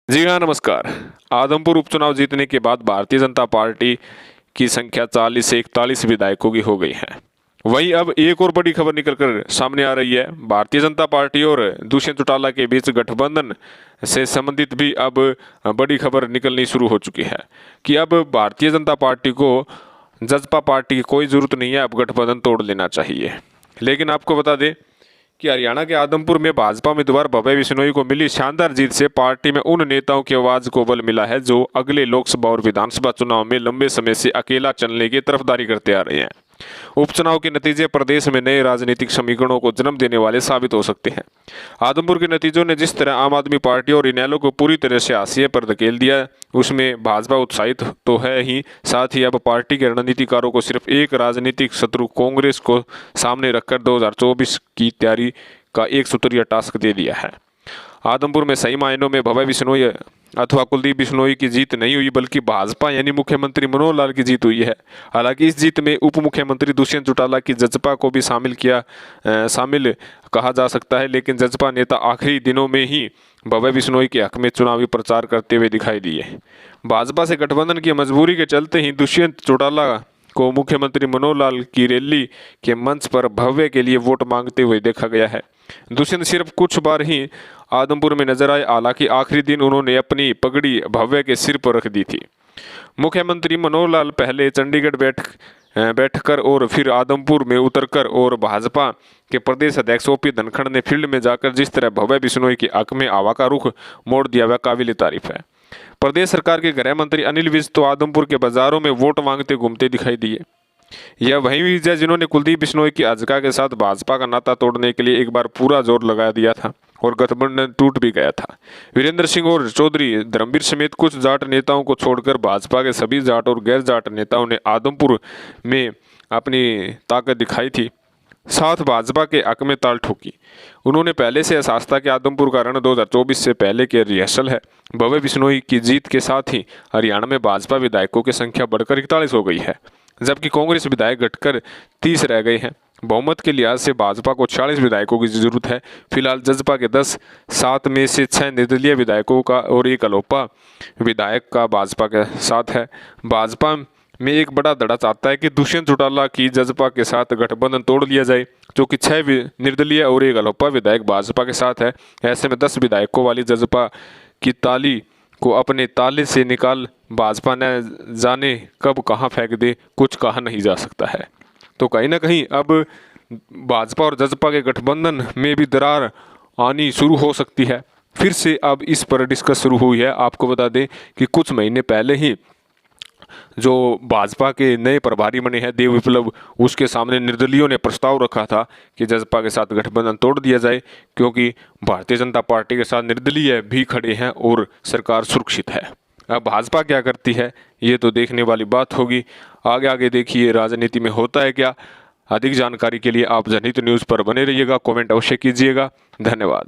जी हाँ, नमस्कार। आदमपुर उपचुनाव जीतने के बाद भारतीय जनता पार्टी की संख्या 40 से 41 विधायकों की हो गई है। वहीं अब एक और बड़ी खबर निकलकर सामने आ रही है। भारतीय जनता पार्टी और दुष्यंत चौटाला के बीच गठबंधन से संबंधित भी अब बड़ी खबर निकलनी शुरू हो चुकी है कि अब भारतीय जनता पार्टी को जसपा पार्टी की कोई जरूरत नहीं है, अब गठबंधन तोड़ लेना चाहिए। लेकिन आपको बता दें कि हरियाणा के आदमपुर में भाजपा उम्मीदवार भव्य बिश्नोई को मिली शानदार जीत से पार्टी में उन नेताओं की आवाज को बल मिला है जो अगले लोकसभा और विधानसभा चुनाव में लंबे समय से अकेला चलने की तरफदारी करते आ रहे हैं। उपचुनाव के नतीजे प्रदेश में नए राजनीतिक समीकरणों को जन्म देने वाले साबित हो सकते हैं। आदमपुर के नतीजों ने जिस तरह आम आदमी पार्टी और इनेलो को पूरी तरह से हाशिए पर धकेल दिया, उसमें भाजपा उत्साहित तो है ही, साथ ही अब पार्टी के रणनीतिकारों को सिर्फ एक राजनीतिक शत्रु कांग्रेस को सामने रखकर 2024 की तैयारी का एक सूत्रीय टास्क दे दिया है। आदमपुर में सही मायनों में भव्य बिश्नोई अथवा कुलदीप बिश्नोई की जीत नहीं हुई, बल्कि भाजपा यानी मुख्यमंत्री मनोहर लाल की जीत हुई है। हालांकि इस जीत में उप मुख्यमंत्री दुष्यंत चौटाला की जसपा को भी शामिल कहा जा सकता है, लेकिन जसपा नेता आखिरी दिनों में ही भव्य बिश्नोई के हक में चुनावी प्रचार करते हुए दिखाई दिए। भाजपा से गठबंधन की मजबूरी के चलते ही दुष्यंत चौटाला को मुख्यमंत्री मनोहर लाल की रैली के मंच पर भव्य के लिए वोट मांगते हुए देखा गया है। दुष्यंत सिर्फ कुछ बार ही आदमपुर में नजर आए, हालांकि आखिरी दिन उन्होंने अपनी पगड़ी भव्य के सिर पर रख दी थी। मुख्यमंत्री मनोहर लाल पहले चंडीगढ़ बैठकर और फिर आदमपुर में उतरकर, और भाजपा के प्रदेश अध्यक्ष ओपी धनखड़ ने फील्ड में जाकर जिस तरह भव्य बिश्नोई के हक में हवा का रुख मोड़ दिया, वह काबिल तारीफ है। प्रदेश सरकार के गृह मंत्री अनिल विज तो आदमपुर के बाजारों में वोट मांगते घूमते दिखाई दिए। यह वही विज है जिन्होंने कुलदीप बिश्नोई की अजका के साथ भाजपा का नाता तोड़ने के लिए एक बार पूरा जोर लगा दिया था और गठबंधन टूट भी गया था। वीरेंद्र सिंह और चौधरी धर्मवीर समेत कुछ जाट नेताओं को छोड़कर भाजपा के सभी जाट और गैर जाट नेताओं ने आदमपुर में अपनी ताकत दिखाई थी, साथ भाजपा के हक में ताल ठोकी। उन्होंने पहले से एहसास था कि आदमपुर का रण 2024 से पहले के रिहर्सल है। भव्य बिश्नोई की जीत के साथ ही हरियाणा में भाजपा विधायकों की संख्या बढ़कर 41 हो गई है, जबकि कांग्रेस विधायक घटकर 30 रह गए हैं। बहुमत के लिहाज से भाजपा को 40 विधायकों की जरूरत है। फिलहाल जसपा के 10, 7 में से 6 निर्दलीय विधायकों का और एक अलोपा विधायक का भाजपा के साथ है। भाजपा में एक बड़ा धड़ा चाहता है कि दुष्यंत चौटाला की जसपा के साथ गठबंधन तोड़ लिया जाए, जो कि 6 निर्दलीय और एक अलोपा विधायक भाजपा के साथ है। ऐसे में 10 विधायकों वाली जसपा की ताली को अपने ताले से निकाल भाजपा न जाने कब कहां फेंक दे, कुछ कहा नहीं जा सकता है। तो कहीं ना कहीं अब भाजपा और जसपा के गठबंधन में भी दरार आनी शुरू हो सकती है। फिर से अब इस पर डिस्कस शुरू हुई है। आपको बता दें कि कुछ महीने पहले ही जो भाजपा के नए प्रभारी बने हैं देव विप्लव, उसके सामने निर्दलीयों ने प्रस्ताव रखा था कि जसपा के साथ गठबंधन तोड़ दिया जाए, क्योंकि भारतीय जनता पार्टी के साथ निर्दलीय भी खड़े हैं और सरकार सुरक्षित है। अब भाजपा क्या करती है ये तो देखने वाली बात होगी। आगे आगे देखिए राजनीति में होता है क्या। अधिक जानकारी के लिए आप जनहित न्यूज़ पर बने रहिएगा। कमेंट अवश्य कीजिएगा। धन्यवाद।